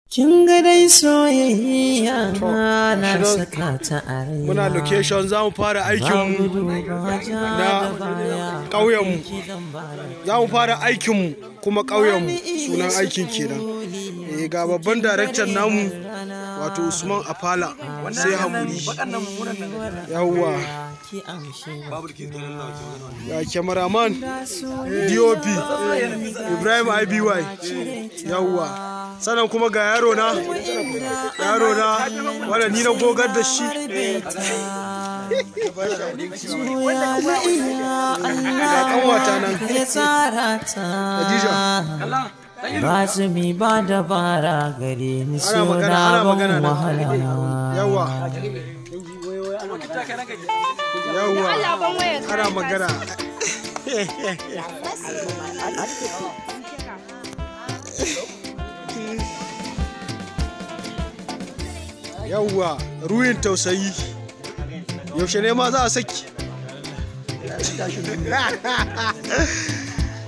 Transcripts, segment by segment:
Kin ga dai soyayya na saka ta a rai. Muna location za mu fara aikinmu na ƙauyenmu. Za mu fara aikinmu kuma ƙauyenmu sunan aikin kenan. Ga babban daraktan namu wato Usman Afala sai haƙuri. Yawwa. Ga cameraman DOP Ibrahim IBY. Yawwa. Sannan kuma ga yaro na wanda ni na gogar da shi ga kanwata nan Khadija ba su mi ba dabara gare ni so na ban wahala. Yawa ana magana yawwa ruhin tausayi yaushe ne ma za a saki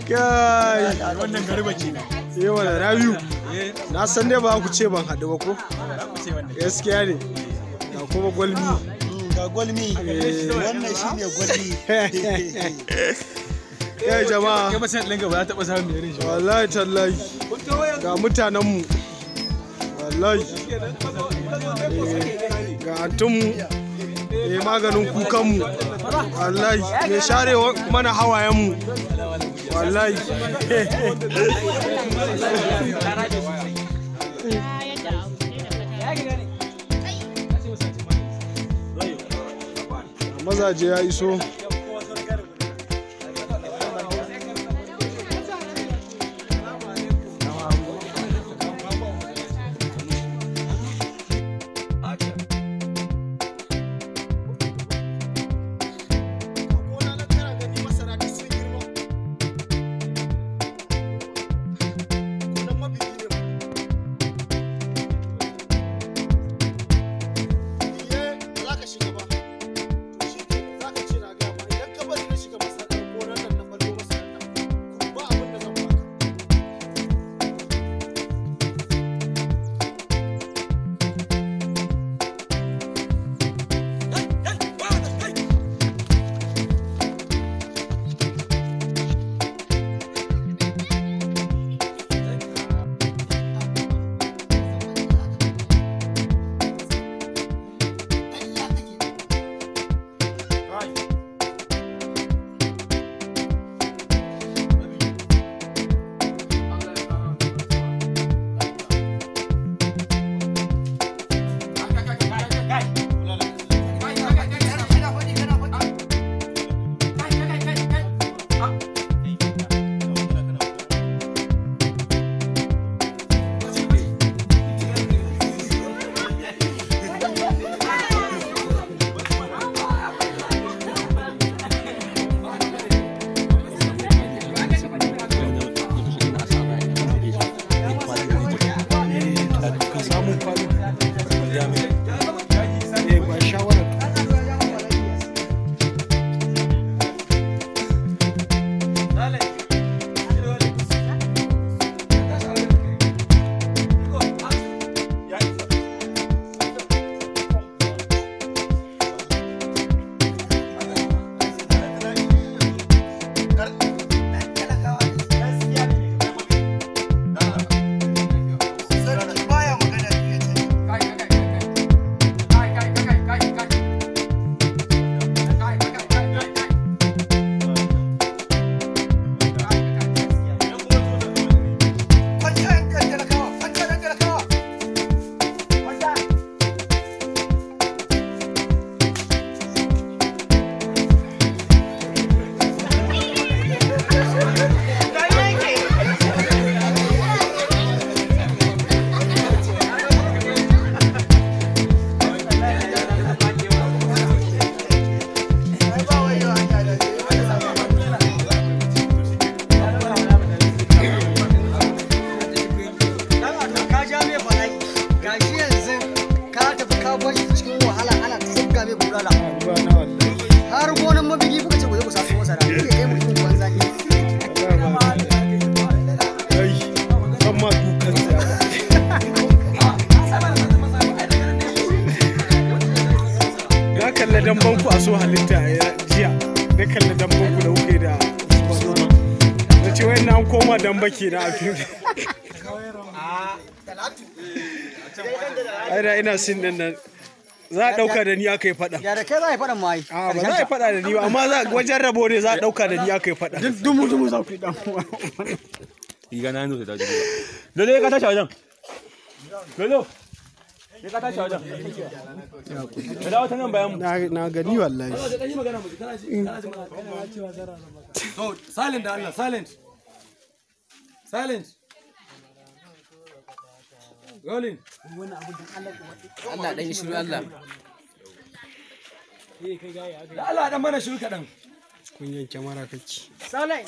kai wannan garba ke yawa da rabiu na san dai ba ku ce ban haɗu ba ko gaskiya ne ga kuma gwalmi wannan shine gwalmi kai jama'a kai masan ɗan gaba ya taɓa samun irin shi wallahi tallahi ga mutanenmu wallahi ga antunmu maganin kukanmu wallahi mai share mana hawayenmu wallahi mazaje ya iso har gonan mabigi kuka ce ku je ku samu masara ne kai mutum banza ne ai kan ma dukan kalla damban ku a so halitta jiya na kalla damban ku da kuke da na ce wayan an koma damba ke na afin ai da ina sin din nan za a dauka da ni aka yi fada ya da kai za a yi fadan mai a ba za a yi fada da ni ba amma wajen rabo ne za a dauka da ni aka yi fada dumu za ku yi dan riga na hannu ta dawo dole ka tashi wajen dole ne ka tashi wajen ka dawo ta nan bayan na gani wallahi to silent da Allah silent rolling Allah dan shiru Allah da Allah dan mana shiru kadan kun yanke mara kake salai